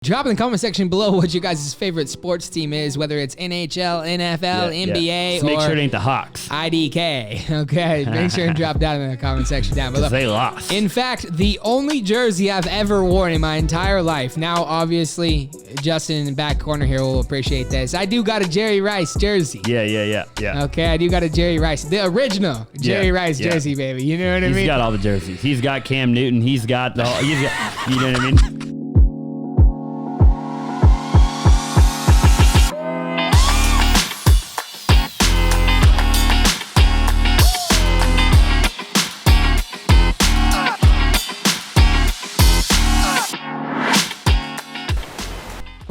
Drop in the comment section below what you guys' favorite sports team is, whether it's NHL, NFL, NBA, Just make or sure it ain't the Hawks. IDK. Okay, make sure and drop down in the comment section down below. They lost. In fact, the only jersey I've ever worn in my entire life. Now, obviously, Justin in the back corner here will appreciate this. I do got a Jerry Rice jersey. Yeah. Okay, I do got a Jerry Rice, the original Jerry Rice jersey, baby. You know what I mean? He's got all the jerseys. He's got Cam Newton. He's got the whole, you know what I mean?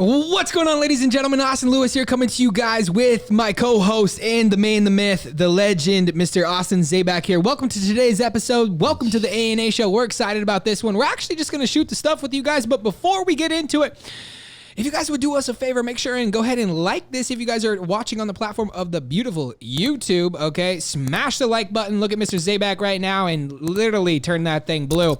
What's going on, ladies and gentlemen? Austin Lewis here, coming to you guys with my co-host and the man, the myth, the legend, Mr. Austin Zaback here. Welcome to today's episode. Welcome to the A&A Show. We're excited about this one. We're actually just going to shoot the stuff with you guys, but before we get into it, if you guys would do us a favor, make sure and go ahead and like this if you guys are watching on the platform of the beautiful YouTube, okay? Smash the like button. Look at Mr. Zaback right now and literally turn that thing blue.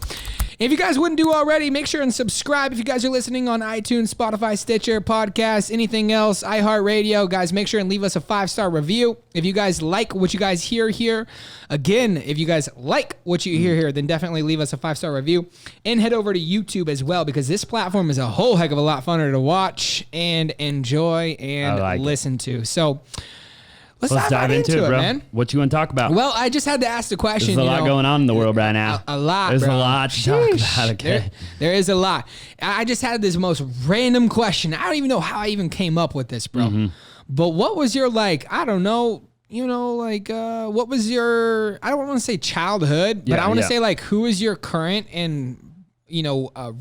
If you guys wouldn't do already, make sure and subscribe. If you guys are listening on iTunes, Spotify, Stitcher, Podcasts, anything else, iHeartRadio, guys, make sure and leave us a 5-star review. If you guys like what you guys hear here, again, if you guys like what you hear here, then definitely leave us a 5-star review. And head over to YouTube as well, because this platform is a whole heck of a lot funner to watch and enjoy and listen to. So Let's dive right into it, bro. Man. What you want to talk about? Well, I just had to ask the question. There's a lot going on in the world right now. A lot, There's bro. a lot to talk about, okay? There is a lot. I just had this most random question. I don't even know how I even came up with this, bro. Mm-hmm. But what was your, I don't know, what was your, I don't want to say childhood, but I want to say, who is your current and,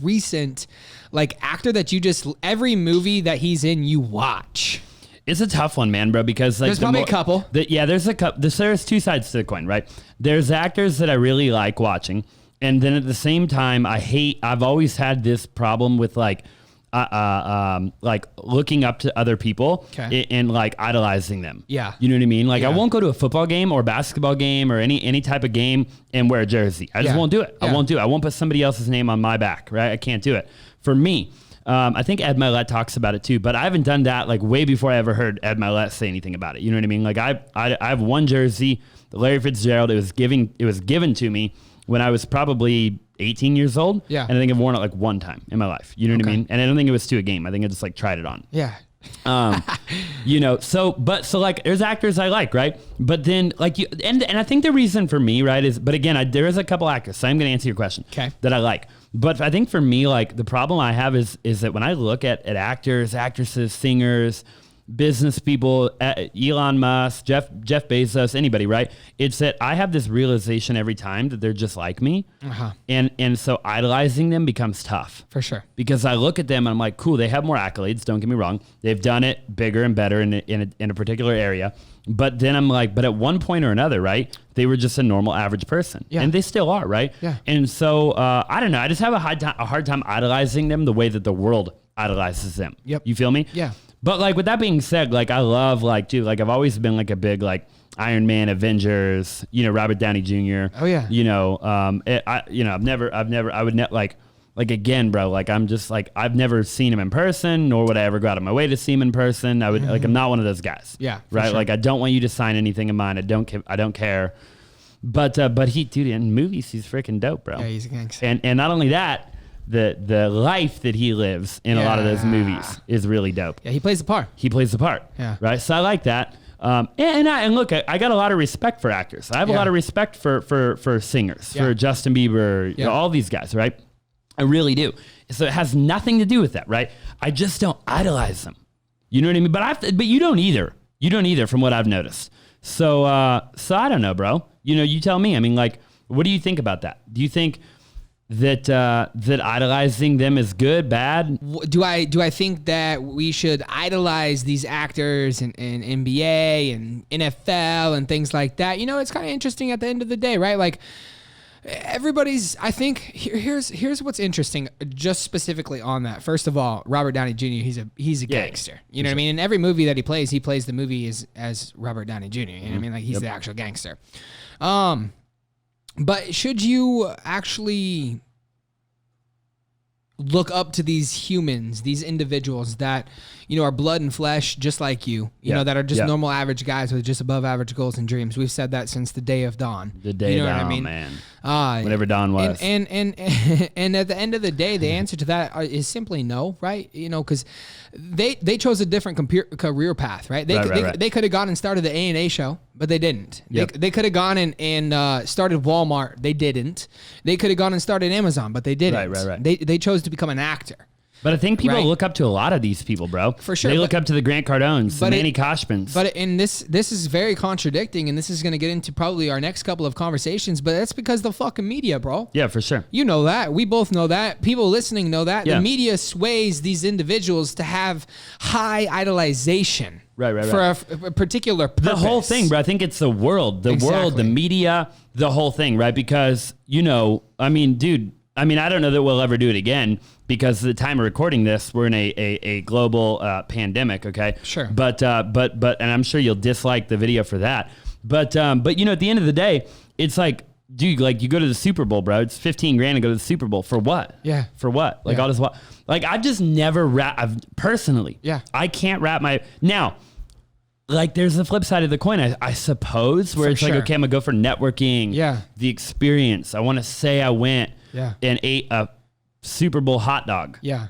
recent, actor that you just, every movie that he's in, you watch? It's a tough one, man, bro, because there's probably a couple. There's a couple. There's two sides to the coin, right? There's actors that I really like watching, and then at the same time, I've always had this problem with looking up to other people and idolizing them. Yeah, you know what I mean? I won't go to a football game or basketball game or any type of game and wear a jersey. I just won't do it. Yeah. I won't do it. I won't put somebody else's name on my back, right? I can't do it. For me. I think Ed Milet talks about it too, but I haven't done that way before I ever heard Ed Milet say anything about it. You know what I mean? I have one jersey, the Larry Fitzgerald. It was given to me when I was probably 18 years old. Yeah. And I think I've worn it one time in my life. You know what I mean? And I don't think it was to a game. I think I just tried it on. Yeah. So there's actors I like, right? But then and I think the reason for me, right, is, but again, there is a couple actors, so I'm going to answer your question that I like. But I think for me, the problem I have is that when I look at actors, actresses, singers, business people, Elon Musk, Jeff Bezos, anybody, right? It's that I have this realization every time that they're just like me. Uh-huh. And so idolizing them becomes tough. For sure. Because I look at them and I'm like, cool, they have more accolades, don't get me wrong. They've done it bigger and better in a particular area. But then I'm like, but at one point or another, right, they were just a normal average person. Yeah. And they still are, right? Yeah. And so, I don't know, I just have a hard time idolizing them the way that the world idolizes them. Yep. You feel me? Yeah. But with that being said, I love I've always been a big Iron Man, Avengers, Robert Downey Jr. Oh yeah. Again, bro, I'm just I've never seen him in person, nor would I ever go out of my way to see him in person. I would I'm not one of those guys. Yeah. Right. Sure. I don't want you to sign anything of mine. I don't care. But in movies, he's freaking dope, bro. Yeah, he's a gangster. And not only that, the life that he lives in a lot of those movies is really dope. Yeah, he plays the part. Yeah. Right. So I like that. And look, I got a lot of respect for actors. I have a lot of respect for singers, for Justin Bieber, all these guys, right? I really do. So it has nothing to do with that, right? I just don't idolize them. You know what I mean? But you don't either. You don't either, from what I've noticed. So I don't know, bro. You tell me. I mean, what do you think about that? Do you think that idolizing them is good, bad? Do I think that we should idolize these actors in NBA and NFL and things like that? It's kind of interesting at the end of the day, right? Everybody's, I think, here's what's interesting, just specifically on that. First of all, Robert Downey Jr., he's a gangster. You know what I mean? In every movie that he plays the movie as Robert Downey Jr. You know what I mean? He's the actual gangster. But should you actually look up to these humans, these individuals that, are blood and flesh, just like you know, that are just normal average guys with just above average goals and dreams. We've said that since the day of dawn. The day of dawn, man. Whatever dawn was. And at the end of the day, the answer to that is simply no, right? Because they chose a different career path, right? They could have gone and started the A&A Show, but they didn't. Yep. They could have gone and started Walmart. They didn't. They could have gone and started Amazon, but they didn't. Right. They chose to become an actor. But I think people look up to a lot of these people, bro. For sure. They look up to the Grant Cardones, the Manny Koshmans. But this is very contradicting, and this is going to get into probably our next couple of conversations, but that's because the fucking media, bro. Yeah, for sure. You know that. We both know that. People listening know that. Yeah. The media sways these individuals to have high idolization. Right. For a particular purpose. The whole thing, bro. I think it's the world. The world, the media, the whole thing, right? Because, dude, I don't know that we'll ever do it again because at the time of recording this, we're in a global pandemic, okay? Sure. But and I'm sure you'll dislike the video for that. But at the end of the day, it's like, dude, like you go to the Super Bowl, bro. It's $15,000 to go to the Super Bowl. For what? Yeah. For what? Like all this what? Like I've just never personally. Yeah. I can't wrap now. Like there's the flip side of the coin, I suppose, where it's like, okay, I'm gonna go for networking. Yeah. The experience. I want to say I went and ate a Super Bowl hot dog. Yeah.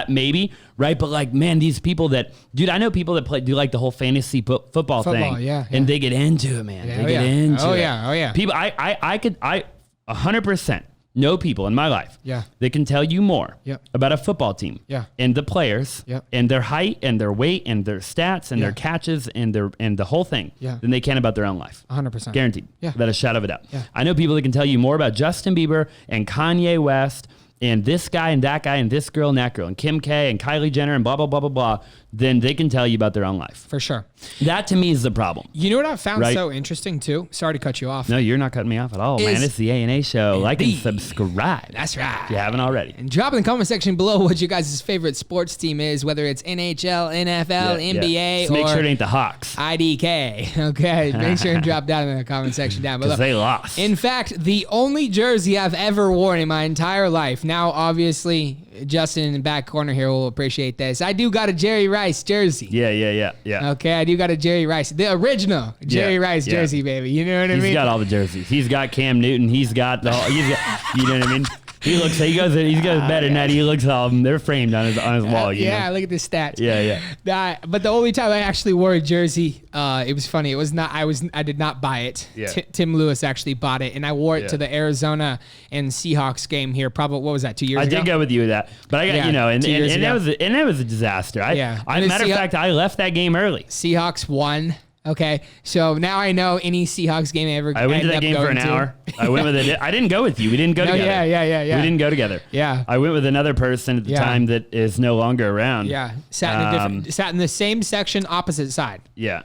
Maybe, right? But like, man, these people that, dude, I know people that do like the whole fantasy football thing. Yeah. And they get into it, man. They get into it. Oh yeah. People, I 100% know people in my life. Yeah. They can tell you more Yep. about a football team. Yeah. And the players. Yep. And their height and their weight and their stats and their catches and the whole thing. Yeah. Than they can about their own life. 100%. Guaranteed. Yeah. Without a shadow of a doubt. Yeah. I know people that can tell you more about Justin Bieber and Kanye West and this guy and that guy and this girl and that girl and Kim K and Kylie Jenner and blah, blah, blah, blah, blah, then they can tell you about their own life. For sure. That to me is the problem. You know what I found so interesting too? Sorry to cut you off. No, you're not cutting me off at all, man. It's the A&A Show. Like and subscribe. That's right. If you haven't already. And drop in the comment section below what you guys' favorite sports team is, whether it's NHL, NFL, NBA, Just make sure it ain't the Hawks. IDK. Okay. Make sure and drop down in the comment section down below. Because they lost. In fact, the only jersey I've ever worn in my entire life. Now, obviously, Justin in the back corner here will appreciate this. I do got a Jerry Rice jersey. Yeah. Okay, I do got a Jerry Rice, the original Jerry Rice jersey, baby. You know what I mean? He's got all the jerseys. He's got Cam Newton. He's got you know what I mean? He goes better than that. He looks they're framed on his wall. You know? Look at the stats. Yeah. But the only time I actually wore a jersey, it was funny. It was not. I did not buy it. Yeah. Tim Lewis actually bought it, and I wore it to the Arizona and Seahawks game here. Probably what was that? 2 years ago. I did go with you with that, but I got and that was a disaster. Matter of fact, I left that game early. Seahawks won. Okay, so now I know any Seahawks game I went to that game for an hour. I went with it. I didn't go with you. We didn't go together. Yeah. We didn't go together. Yeah. I went with another person at the time that is no longer around. Yeah. Sat in the same section, opposite side. Yeah.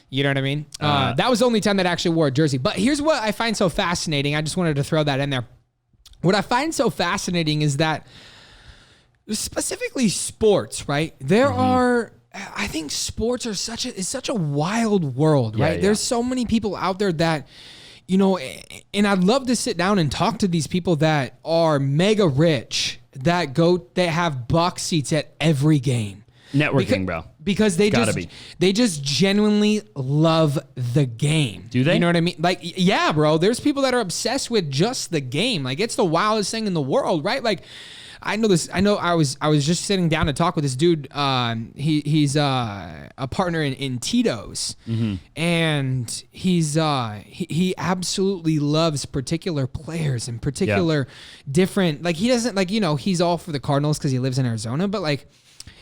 You know what I mean? That was the only time that I actually wore a jersey. But here's what I find so fascinating. I just wanted to throw that in there. What I find so fascinating is that specifically sports, right? There are... I think sports are such a wild world, right? There's so many people out there that, and I'd love to sit down and talk to these people that are mega rich, that have box seats at every game. Networking, bro. Because they just genuinely love the game. Do they? You know what I mean? Like, yeah, bro. There's people that are obsessed with just the game. Like, it's the wildest thing in the world, right? Like, I know this. I know I was just sitting down to talk with this dude. He's a partner in Tito's, and he absolutely loves particular players and particular different. Like he doesn't he's all for the Cardinals because he lives in Arizona, but like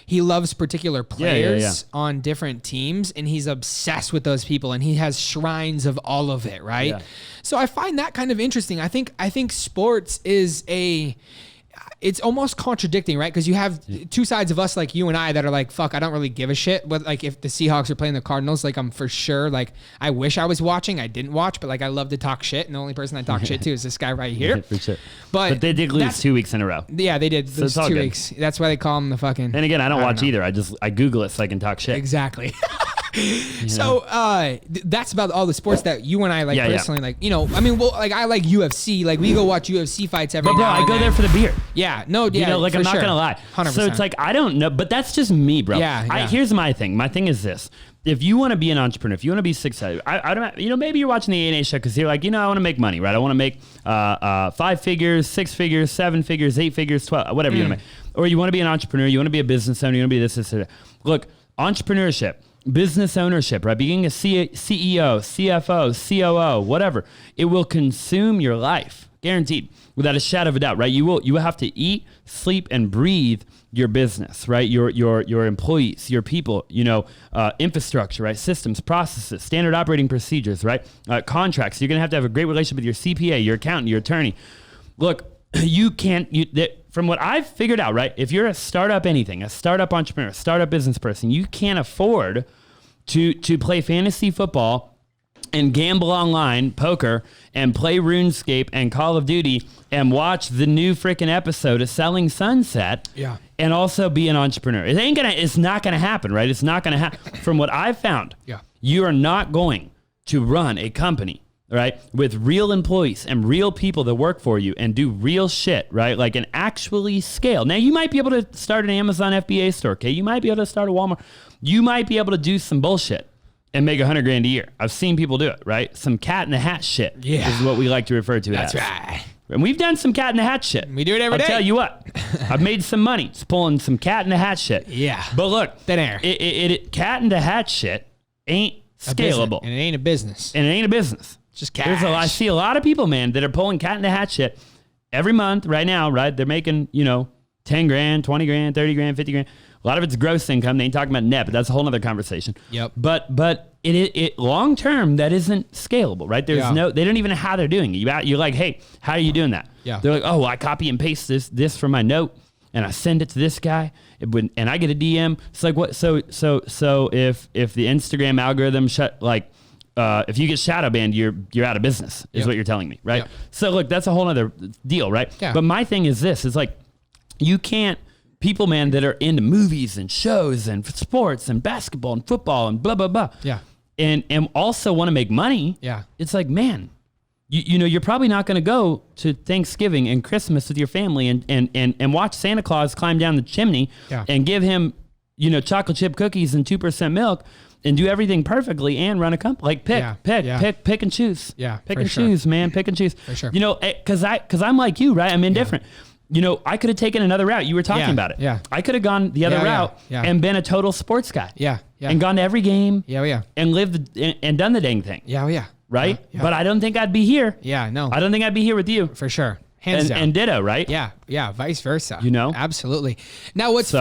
he loves particular players on different teams, and he's obsessed with those people, and he has shrines of all of it. Right. Yeah. So I find that kind of interesting. I think sports is it's almost contradicting, right? Because you have two sides of us, like you and I, that are like, fuck, I don't really give a shit. But like, if the Seahawks are playing the Cardinals, like, I'm for sure, like, I wish I was watching. I didn't watch, but like, I love to talk shit. And the only person I talk shit to is this guy right here. For sure. But they did lose 2 weeks in a row. Yeah, they did. Those 2 weeks. That's why they call him the fucking. And again, I don't watch either. I Google it so I can talk shit. Exactly. So that's about all the sports that you and I like personally like. You know, I mean, well, like I like UFC. Like we go watch UFC fights every. But bro, I go there for the beer. Yeah, no, yeah. You know, like I'm not gonna lie. 100%. So it's like I don't know, but that's just me, bro. Yeah. Here's my thing. My thing is this. If you want to be an entrepreneur, if you want to be successful, I don't, you know, maybe you're watching the A&A Show because you're like, you know, I want to make money, right? I want to make 5 figures, 6 figures, 7 figures, 8 figures, 12, whatever you want to make. Or you want to be an entrepreneur, you want to be a business owner, you want to be this, that. Look, entrepreneurship, business ownership, right? Being a CEO, CFO, COO, whatever, it will consume your life, guaranteed, without a shadow of a doubt, right? You will have to eat, sleep, and breathe your business, right? Your employees, your people, you know, infrastructure, right? Systems, processes, standard operating procedures, right? Contracts. You're going to have a great relationship with your CPA, your accountant, your attorney. Look, from what I've figured out, right? If you're a startup anything, a startup entrepreneur, a startup business person, you can't afford to play fantasy football and gamble online, poker, and play RuneScape and Call of Duty and watch the new freaking episode of Selling Sunset. Yeah. And also be an entrepreneur. It's not gonna happen, right? It's not gonna happen. From what I've found, you are not going to run a company, right, with real employees and real people that work for you and do real shit, right? Like, and actually scale. Now, you might be able to start an Amazon FBA store, okay? You might be able to start a Walmart. You might be able to do some bullshit and make $100,000 a year. I've seen people do it, right? Some cat in the hat shit is what we like to refer to as. That's right. And we've done some cat in the hat shit. We do it every day. I'll tell you what, I've made some money just pulling some cat in the hat shit. Yeah. But look, thin air. Cat in the hat shit ain't scalable. And it ain't a business. Just cash. I see a lot of people, man, that are pulling cat in the hat shit every month right now, right? They're making, you know, 10 grand, 20 grand, 30 grand, 50 grand. A lot of it's gross income. They ain't talking about net, but that's a whole other conversation. Yep. But it long term, that isn't scalable, right? They don't even know how they're doing it. You're like, hey, how are you doing that? Yeah. They're like, oh, well, I copy and paste this from my note and I send it to this guy and I get a DM. It's like, what? So if the Instagram algorithm if you get shadow banned, you're out of business is what you're telling me, right? Yep. So look, that's a whole other deal, right? Yeah. But my thing is this, is like, you can't, people, man, that are into movies and shows and sports and basketball and football and blah, blah, blah. Yeah. And also want to make money. Yeah. It's like, man, you know, you're probably not going to go to Thanksgiving and Christmas with your family and watch Santa Claus climb down the chimney and give him, you know, chocolate chip cookies and 2% milk and do everything perfectly and run a company. Like pick and choose. Yeah. Pick and choose, man. Pick and choose. For sure. You know, cause I'm like you, right? I'm indifferent. You know, I could have taken another route. You were talking about it. Yeah. I could have gone the other route and been a total sports guy. Yeah. Yeah. And gone to every game. Yeah. And lived and done the dang thing. Yeah. Right? Yeah. But I don't think I'd be here. Yeah, no. I don't think I'd be here with you. For sure. Hands down. And ditto, right? Yeah, vice versa. You know? Absolutely. Now, what's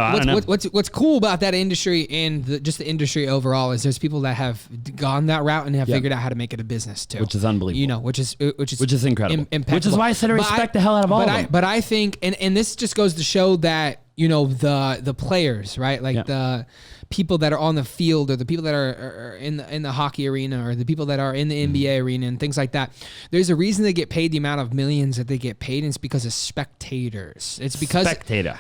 cool about that industry and just the industry overall is there's people that have gone that route and have figured out how to make it a business too. Which is unbelievable. You know, which is incredible. Impeccable. Which is why I said I respect the hell out of all of them. But I think, and this just goes to show that, you know, the players, right? Like the people that are on the field or the people that are in the hockey arena or the people that are in the NBA arena and things like that. There's a reason they get paid the amount of millions that they get paid, and it's because of spectators. It's because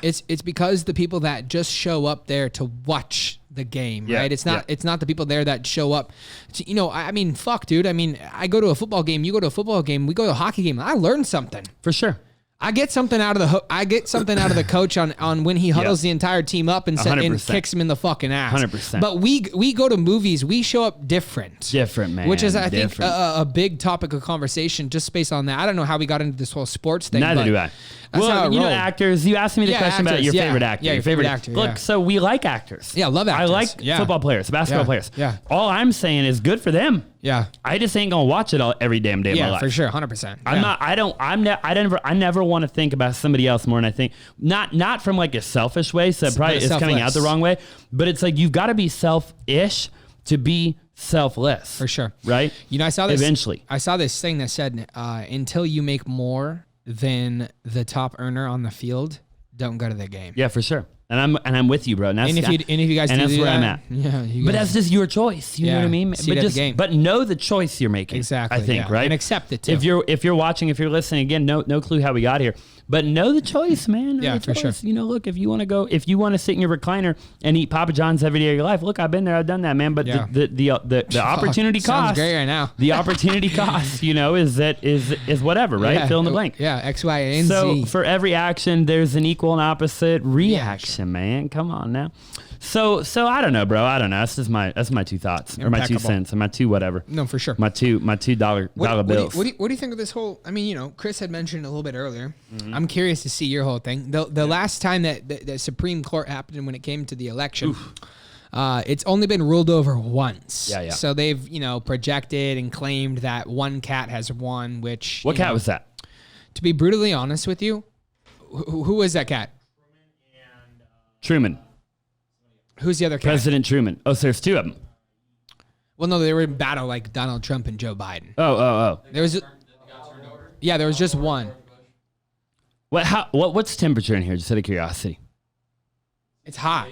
it's because the people that just show up there to watch the game, right? It's not the people there that show up to, you know, I mean, fuck, dude. I mean, I go to a football game, you go to a football game, we go to a hockey game. I learned something. For sure. I get something out of the coach on when he huddles the entire team up and kicks him in the fucking ass. 100%. But we go to movies, we show up different, man. Which is I think a big topic of conversation just based on that. I don't know how we got into this whole sports thing. Neither do I. Well, you know, actors. You asked me the question about your favorite actor. Yeah, your favorite actor. Look, so we like actors. Yeah, love actors. I like football players, basketball players. Yeah. All I'm saying is good for them. Yeah. I just ain't gonna watch it every damn day of my life. Yeah, for sure, 100%. I never want to think about somebody else more than I think. Not from like a selfish way, so probably it's coming out the wrong way. But it's like you've got to be selfish to be selfless. For sure. Right? You know, I saw this eventually. I saw this thing that said until you make more than the top earner on the field, don't go to the game. Yeah, for sure. And I'm with you, bro. And if you guys that's where I'm at. Yeah, but that's just your choice. You know what I mean? But know the choice you're making. Exactly. I think, right? And accept it too. If you're watching, if you're listening, again, no clue how we got here. But know the choice, man. Yeah, for sure. You know, look, if you want to sit in your recliner and eat Papa John's every day of your life, look, I've been there, I've done that, man. But the opportunity cost. Sounds great right now. The opportunity cost, you know, is whatever, right? Yeah. Fill in the blank. Yeah, X, Y, and so Z. For every action, there's an equal and opposite reaction, man. Come on now. So I don't know, bro. I don't know. That's my 2 thoughts or my 2 cents or my 2 whatever. No, for sure. My $2 bills. What do you think of this whole? I mean, you know, Chris had mentioned a little bit earlier. Mm-hmm. I'm curious to see your whole thing. The last time that the Supreme Court happened when it came to the election, it's only been ruled over once. Yeah. So they've projected and claimed that one cat has won. What cat was that? To be brutally honest with you, who was that cat? Truman. Who's the other cat? President Truman. Oh, so there's 2 of them. Well, no, they were in battle like Donald Trump and Joe Biden. Oh. There was just one. What's temperature in here? Just out of curiosity. It's hot.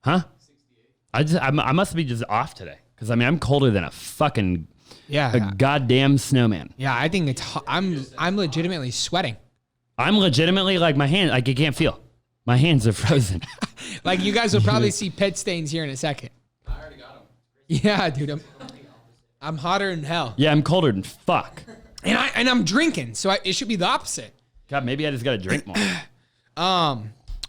Huh? I must be just off today because I mean I'm colder than a goddamn snowman. Yeah, I think it's hot. I'm legitimately sweating. I'm legitimately like my hand. Like I can't feel. My hands are frozen. Like you guys will probably see pit stains here in a second. I already got them. Yeah, dude. I'm hotter than hell. Yeah, I'm colder than fuck. And I'm drinking, so it should be the opposite. God, maybe I just got to drink more.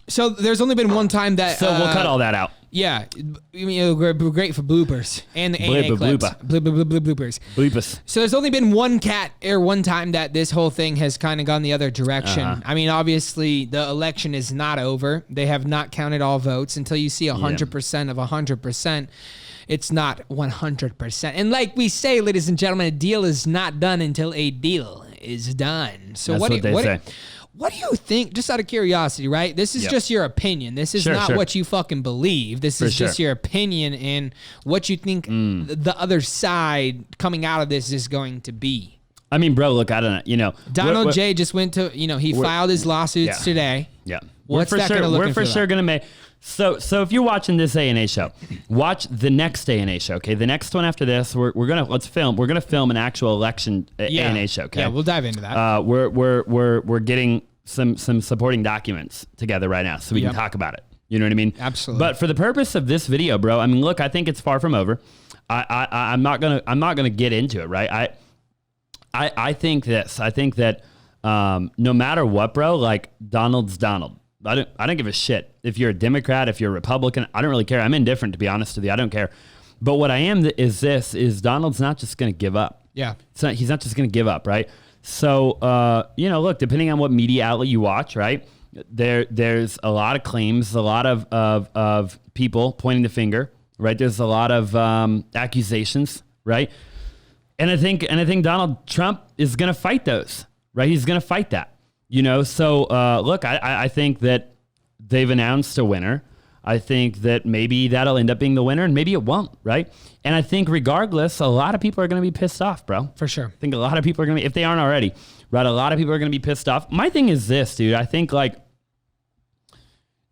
So there's only been one time that. So we'll cut all that out. Yeah, we're great for bloopers and the A&A clips. Bloopers. Bloopers. So there's only been one time that this whole thing has kind of gone the other direction. Uh-huh. I mean, obviously the election is not over. They have not counted all votes until you see 100% of 100%. It's not 100%. And like we say, ladies and gentlemen, a deal is not done until a deal is done. So what they say. What do you think, just out of curiosity, right? This is just your opinion. This is not what you fucking believe. This is just your opinion and what you think the other side coming out of this is going to be. I mean, bro, look, I don't know. Donald J. just went to, he filed his lawsuits today. Yeah. What's that going to look like? We're for sure going to make... So if you're watching this A&A show, watch the next A&A show. Okay, the next one after this, we're gonna film an actual election A&A show. Okay, yeah, we'll dive into that. We're getting some supporting documents together right now, so we can talk about it. You know what I mean? Absolutely. But for the purpose of this video, bro, I mean, look, I think it's far from over. I'm not gonna get into it, right? I think this. I think that no matter what, bro, like Donald's Donald. I don't give a shit if you're a Democrat, if you're a Republican. I don't really care. I'm indifferent, to be honest with you. I don't care. But what I am is Donald's not just going to give up. Yeah. He's not just going to give up, right? So, look, depending on what media outlet you watch, right, there's a lot of claims, a lot of people pointing the finger, right? There's a lot of accusations, right? And I think Donald Trump is going to fight those, right? He's going to fight that. So look, I think that they've announced a winner. I think that maybe that'll end up being the winner and maybe it won't, right? And I think regardless, a lot of people are going to be pissed off, bro. For sure. I think a lot of people are going to be, if they aren't already, right? A lot of people are going to be pissed off. My thing is this, dude. I think like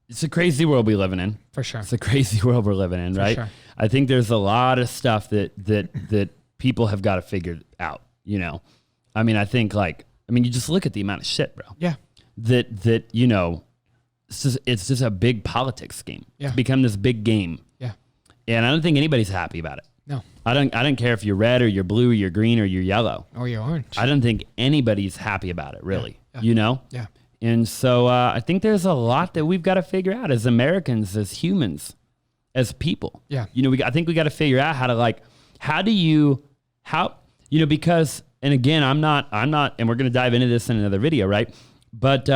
it's a crazy world we living in. For sure. It's a crazy world we're living in, right? For sure. I think there's a lot of stuff that people have got to figure out, I mean, you just look at the amount of shit, bro. Yeah. That it's just a big politics game. Yeah. It's become this big game. Yeah. And I don't think anybody's happy about it. No. I don't care if you're red or you're blue or you're green or you're yellow. Or you're orange. I don't think anybody's happy about it, really. Yeah. Yeah. Yeah. And so I think there's a lot that we've got to figure out as Americans, as humans, as people. Yeah. I think we got to figure out because, and again, I'm not, and we're going to dive into this in another video, right? But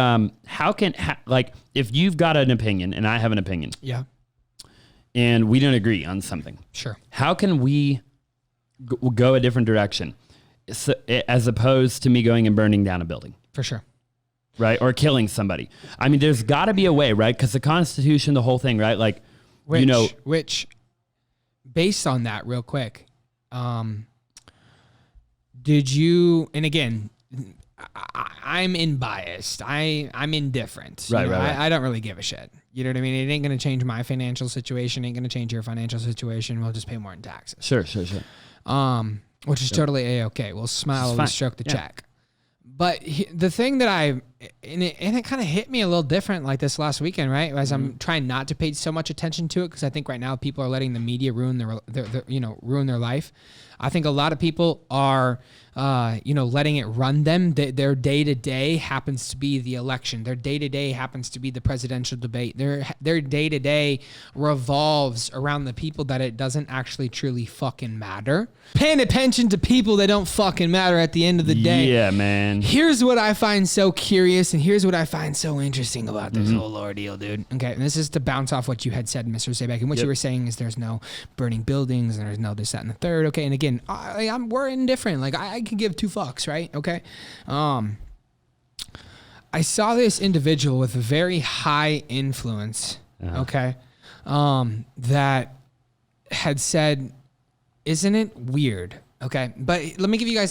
if you've got an opinion and I have an opinion. Yeah. And we don't agree on something. Sure. How can we go a different direction as opposed to me going and burning down a building? For sure. Right? Or killing somebody. I mean, there's got to be a way, right? Because the Constitution, the whole thing, right? Like, Which, based on that real quick, did you, and again, I'm unbiased. I'm indifferent. Right. I don't really give a shit. You know what I mean? It ain't going to change my financial situation. Ain't going to change your financial situation. We'll just pay more in taxes. Sure. Which is totally A-okay. We'll smile and stroke the check. But the thing that I it kind of hit me a little different like this last weekend, right? As I'm trying not to pay so much attention to it, because I think right now people are letting the media ruin ruin their life. I think a lot of people are, letting it run them. Their day-to-day happens to be the election. Their day-to-day happens to be the presidential debate. Their day-to-day revolves around the people that it doesn't actually truly fucking matter. Paying attention to people that don't fucking matter at the end of the day. Yeah, man. Here's what I find so curious, and here's what I find so interesting about this whole ordeal, dude. Okay, and this is to bounce off what you had said, Mr. Zaback, and what you were saying is there's no burning buildings, and there's no this, that, and the third. Okay, and again, we're indifferent. Like, I can give two fucks, right? Okay. I saw this individual with a very high influence, okay, that had said, isn't it weird? Okay, but let me give you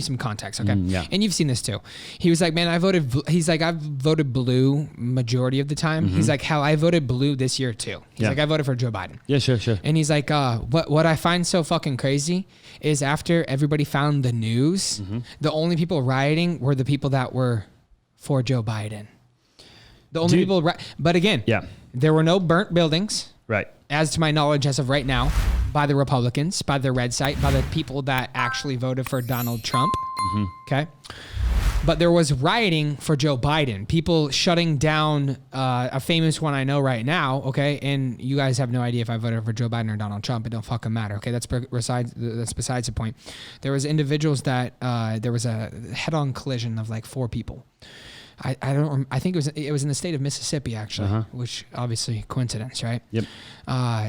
some context, okay? And you've seen this too. He was like, man, I've voted blue majority of the time. He's like, hell, I voted blue this year too. He's like, I voted for Joe Biden. Yeah, sure. And he's like, what I find so fucking crazy is after everybody found the news, the only people rioting were the people that were for Joe Biden. The only people, but again, there were no burnt buildings. Right. As to my knowledge, as of right now, by the Republicans, by the red site, by the people that actually voted for Donald Trump. Okay. But there was rioting for Joe Biden. People shutting down a famous one I know right now. Okay. And you guys have no idea if I voted for Joe Biden or Donald Trump. It don't fucking matter. Okay. That's besides the point. There was individuals that there was a head-on collision of like 4 people. I think it was in the state of Mississippi actually, which obviously coincidence, right? Yep.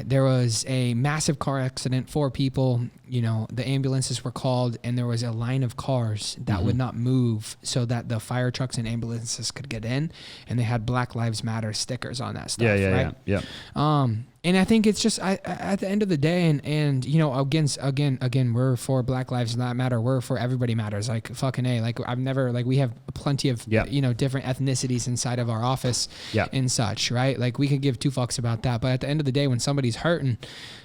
There was a massive car accident, 4 people, the ambulances were called, and there was a line of cars that would not move so that the fire trucks and ambulances could get in, and they had Black Lives Matter stickers on that stuff, right? Yeah. And I think it's just at the end of the day, and again, we're for Black Lives Matter. We're for everybody matters. Like fucking A. Like I've never we have plenty of different ethnicities inside of our office and such, right? Like we could give 2 fucks about that, but at the end of the day, when somebody's hurting,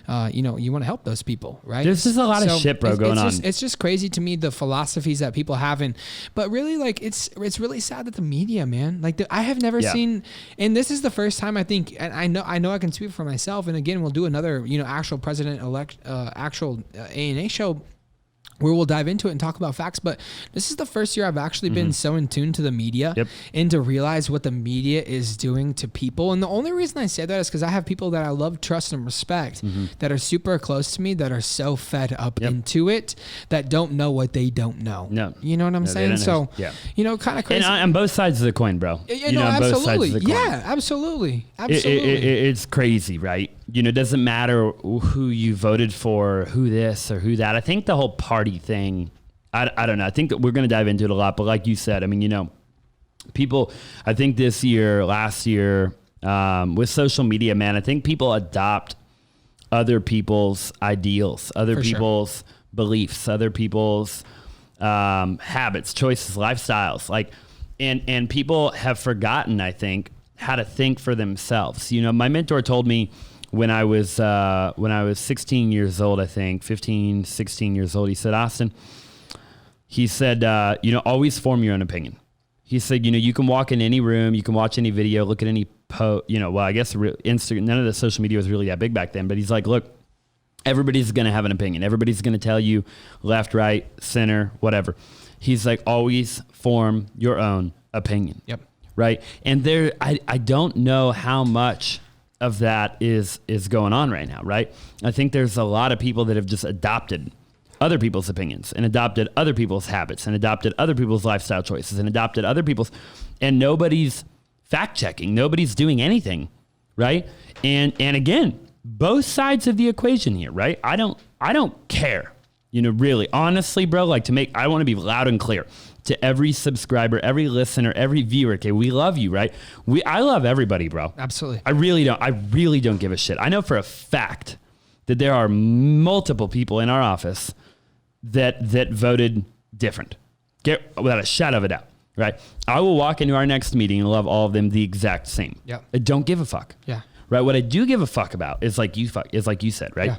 you want to help those people, right? There's just a lot of shit, bro, going on. It's just crazy to me the philosophies that people have, but really like it's really sad that the media, man, like I have never seen, and this is the first time I think, and I know I can speak for myself. And again, we'll do another, actual president-elect, actual A&A show where we'll dive into it and talk about facts. But this is the first year I've actually been so in tune to the media and to realize what the media is doing to people. And the only reason I say that is because I have people that I love, trust, and respect that are super close to me that are so fed up into it that don't know what they don't know. No. You know what I'm saying? So, kind of crazy. And on both sides of the coin, bro. Absolutely. Yeah, absolutely. It's crazy, right? It doesn't matter who you voted for, who this or who that. I think the whole party thing, I don't know. I think that we're going to dive into it a lot. But like you said, I mean, people, I think this year, last year, with social media, man, I think people adopt other people's ideals, other people's beliefs, other people's habits, choices, lifestyles. Like, and people have forgotten, I think, how to think for themselves. My mentor told me, when I was 16 years old, I think 15, 16 years old, he said, Austin, always form your own opinion. He said, you can walk in any room, you can watch any video, look at any I guess Instagram, none of the social media was really that big back then, but he's like, look, everybody's going to have an opinion. Everybody's going to tell you left, right, center, whatever. He's like, always form your own opinion. Yep. Right. And I don't know how much of that is going on right now, right? I think there's a lot of people that have just adopted other people's opinions and adopted other people's habits and adopted other people's lifestyle choices and adopted other people's, and nobody's fact checking. Nobody's doing anything, right? And again, both sides of the equation here, right? I don't care, really, honestly, bro, I want to be loud and clear to every subscriber, every listener, every viewer. Okay, we love you, right? I love everybody, bro. Absolutely. I really don't give a shit. I know for a fact that there are multiple people in our office that voted different, without a shadow of a doubt, right? I will walk into our next meeting and love all of them the exact same. Yeah. I don't give a fuck. Yeah. Right. What I do give a fuck about is like you said, right? Yeah.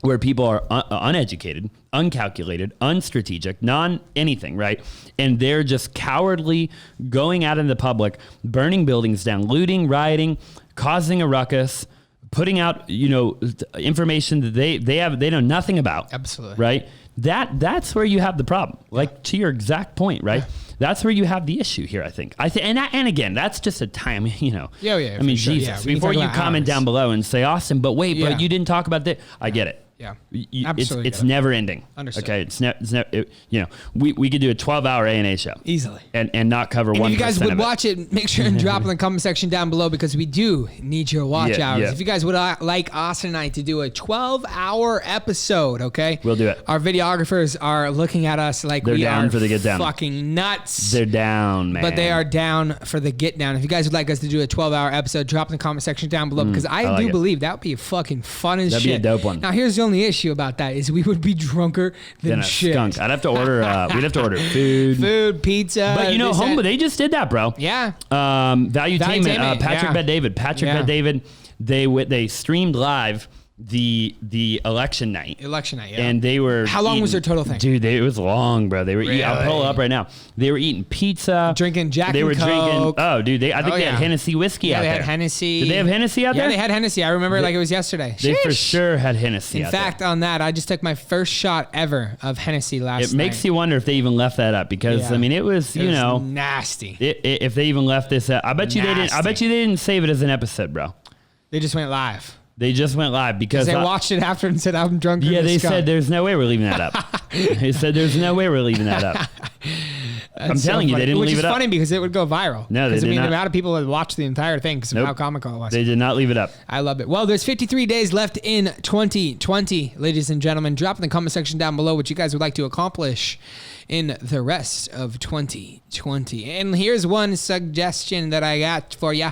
where people are uneducated, uncalculated, unstrategic, non-anything, right? And they're just cowardly going out in the public, burning buildings down, looting, rioting, causing a ruckus, putting out, information that they know nothing about. Absolutely. Right? That's where you have the problem. Like to your exact point, right? Yeah. That's where you have the issue here, I think. And again, that's just a time, Yeah. I mean, sure. Jesus, before you comment down below and say, Austin, but wait, but you didn't talk about that. I get it. Yeah, absolutely. It's never ending. Understood. Okay, it's never. We could do a 12-hour A&A show easily, and not cover 1%. If you guys would watch it, make sure and drop in the comment section down below because we do need your watch hours. Yeah. If you guys would like Austin and I to do a 12-hour episode, okay, we'll do it. Our videographers are looking at us like they're we down are for the get down. Fucking nuts. They're down, man. But they are down for the get down. If you guys would like us to do a 12-hour episode, drop in the comment section down below because I do believe that would be fucking fun as shit. That'd be a dope one. Now here's the only issue about that. Is we would be drunker than shit. Skunk. I'd have to order. We'd have to order food, pizza. But but they just did that, bro. Yeah. Valuetainment. Patrick Bet David. They streamed live the election night. Yeah. And they were. How long was their total thing? Dude, it was long, bro. They were. Really? I'll pull it up right now. They were eating pizza, drinking Jack and Coke. Drinking. Oh, dude. I think they had Hennessy whiskey out there. Yeah, they had Hennessy. Did they have Hennessy out there? Yeah, they had Hennessy. I remember like it was yesterday. They for sure had Hennessy. In fact, on that, I just took my first shot ever of Hennessy last night. It makes you wonder if they even left that up because I mean, it was nasty. If they even left this up, I bet you they didn't. I bet you they didn't save it as an episode, bro. They just went live. They just went live because they watched it after and said, "I'm drunk." Yeah, they said, "There's no way we're leaving that up." They said, "There's no way we're leaving that up." I'm telling you, they didn't leave it up. Which is funny because it would go viral. No, they did not. The amount of people that watched the entire thing because of how comical it was. They did not leave it up. I love it. Well, there's 53 days left in 2020, ladies and gentlemen. Drop in the comment section down below what you guys would like to accomplish in the rest of 2020. And here's one suggestion that I got for you.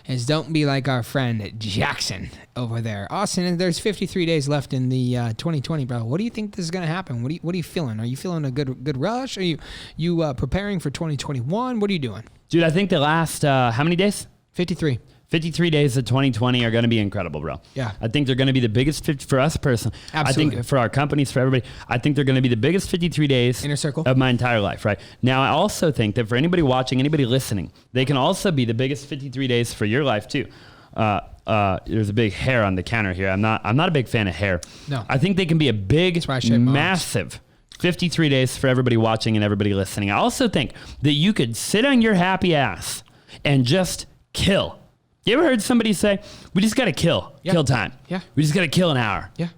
Is don't be like our friend Jackson over there. Austin, there's 53 days left in the 2020, bro. What do you think this is going to happen? What are you feeling? Are you feeling a good rush? Are you preparing for 2021? What are you doing? Dude, I think the last, how many days? 53. 53 days of 2020 are going to be incredible, bro. Yeah. I think they're going to be the biggest for us personally. Absolutely. I think for our companies, for everybody, I think they're going to be the biggest 53 days Inner circle. of my entire life, right? Now, I also think that for anybody watching, anybody listening, they can also be the biggest 53 days for your life too. There's a big hair on the counter here. I'm not a big fan of hair. No. I think they can be a big, massive 53 days for everybody watching and everybody listening. I also think that you could sit on your happy ass and just kill. You ever heard somebody say, we just got to kill time. Yeah. We just got to kill an hour. Yeah.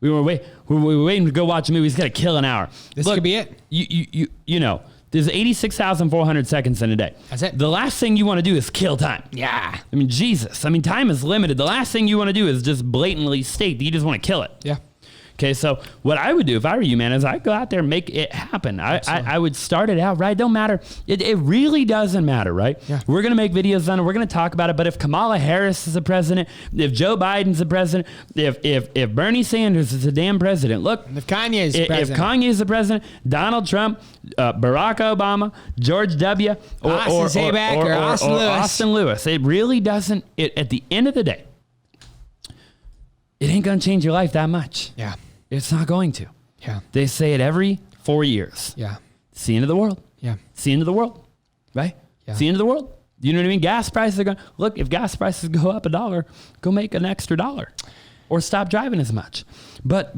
We were waiting to go watch a movie. We just got to kill an hour. This could be it. You know, there's 86,400 seconds in a day. That's it. The last thing you want to do is kill time. Yeah. I mean, Jesus. I mean, time is limited. The last thing you want to do is just blatantly state that you just want to kill it. Yeah. Okay, so what I would do if I were you, man, is I'd go out there and make it happen. I would start it out, right? Don't matter. It really doesn't matter, right? Yeah. We're going to make videos on it. We're going to talk about it. But if Kamala Harris is the president, if Joe Biden's the president, if Bernie Sanders is the damn president, look. If Kanye is the president. If Kanye is the president, Donald Trump, Barack Obama, George W. or Zaback or Austin Lewis. It really doesn't, at the end of the day, it ain't going to change your life that much. Yeah. It's not going to. Yeah. They say it every 4 years. Yeah. It's the end of the world. Yeah. It's the end of the world. Right? Yeah. It's the end of the world. You know what I mean? Gas prices are going, look, if gas prices go up $1, go make an extra $1 or stop driving as much. But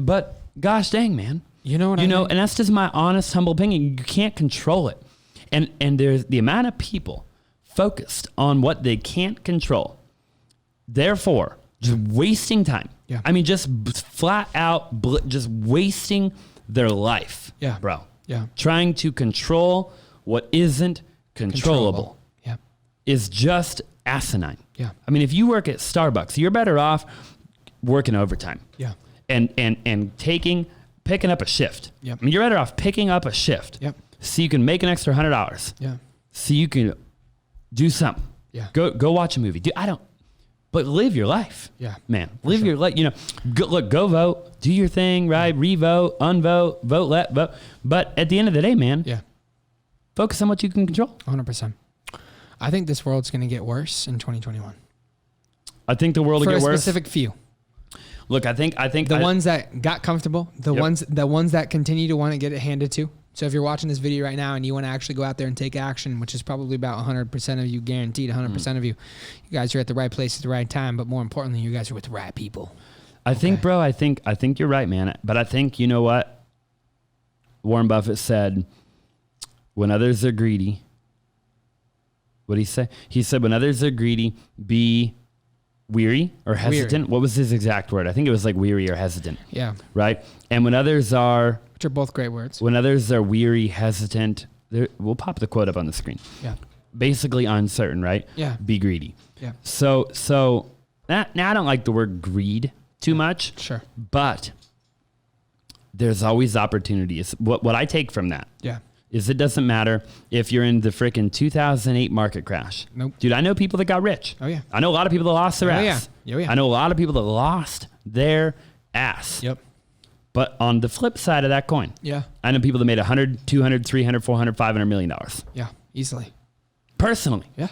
gosh dang, man. You know what I mean? And that's just my honest, humble opinion. You can't control it. And there's the amount of people focused on what they can't control. Therefore, just wasting time. Yeah. I mean, just flat out, just wasting their life. Yeah. Bro. Yeah. Trying to control what isn't controllable. Yeah. Is just asinine. Yeah. I mean, if you work at Starbucks, you're better off working overtime. Yeah. And picking up a shift. Yep. I mean, you're better off picking up a shift. Yep. So you can make an extra $100. Yeah. So you can do something. Yeah. Go watch a movie. But live your life. Yeah. Man, live your life. Go vote, do your thing, right? Revote, unvote, vote. But at the end of the day, man, yeah, focus on what you can control. 100%. I think this world's going to get worse in 2021. I think the world will get worse. For a specific few. Look, I think the ones that got comfortable, the ones that continue to want to get it handed to. So if you're watching this video right now and you want to actually go out there and take action, which is probably about 100% of you, guaranteed 100% of you, you guys are at the right place at the right time. But more importantly, you guys are with the right people. I think, bro, I think you're right, man. But I think, you know what? Warren Buffett said, when others are greedy, what did he say? He said, when others are greedy, be weary or hesitant. Weary. What was his exact word? I think it was like weary or hesitant. Yeah. Right? And when others are... Which are both great words. When others are weary, hesitant, we'll pop the quote up on the screen. Yeah. Basically uncertain, right? Yeah. Be greedy. Yeah. So now I don't like the word greed too much. Sure. But there's always opportunities. What I take from that is it doesn't matter if you're in the frickin' 2008 market crash. Nope. Dude, I know people that got rich. Oh, yeah. I know a lot of people that lost their ass. Yeah. Oh, yeah. I know a lot of people that lost their ass. Yep. But on the flip side of that coin, I know people that made $100, $200, $300, $400, $500 million. Yeah, easily. Personally. Yeah.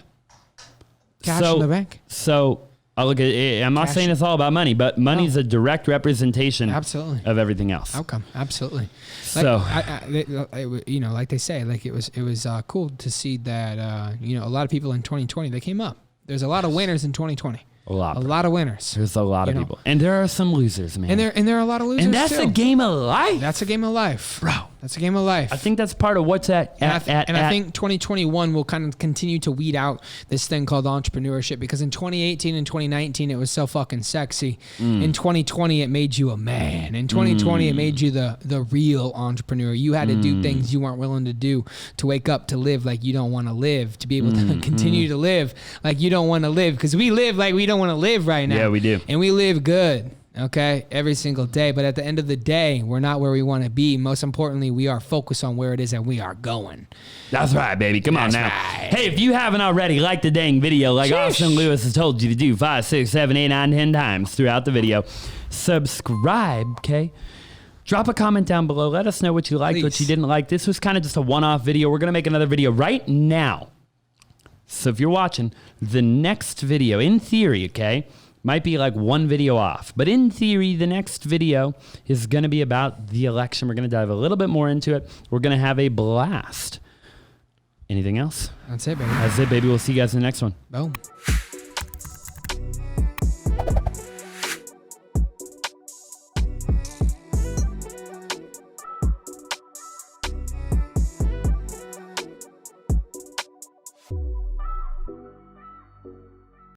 Cash in the bank. So I look at it, I'm not saying it's all about money, but money's a direct representation of everything else. Outcome. Absolutely. So, like they say, like it was cool to see that, a lot of people in 2020, they came up. There's a lot of winners in 2020. A lot of winners. There's a lot of people. And there are some losers, man. And there are a lot of losers. And that's a game of life. That's a game of life. Bro. That's a game of life. I think that's part of what's I think 2021 will kind of continue to weed out this thing called entrepreneurship, because in 2018 and 2019 it was so fucking sexy. In 2020 it made you a man. In 2020 it made you the real entrepreneur. You had to do things you weren't willing to do, to wake up to live like you don't want to live, to be able to continue to live like you don't want to live, because we live like we don't want to live right now. Yeah, we do. And we live good. Okay, every single day. But at the end of the day, we're not where we want to be. Most importantly, we are focused on where it is that we are going. That's right, baby. Come on now. Right. Hey, if you haven't already, like the dang video like Austin Lewis has told you to do 5, 6, 7, 8, 9, 10 times throughout the video. Subscribe, okay? Drop a comment down below. Let us know what you liked, what you didn't like. This was kind of just a one-off video. We're going to make another video right now. So if you're watching, the next video, in theory, okay, might be like one video off. But in theory, the next video is going to be about the election. We're going to dive a little bit more into it. We're going to have a blast. Anything else? That's it, baby. That's it, baby. We'll see you guys in the next one. Boom.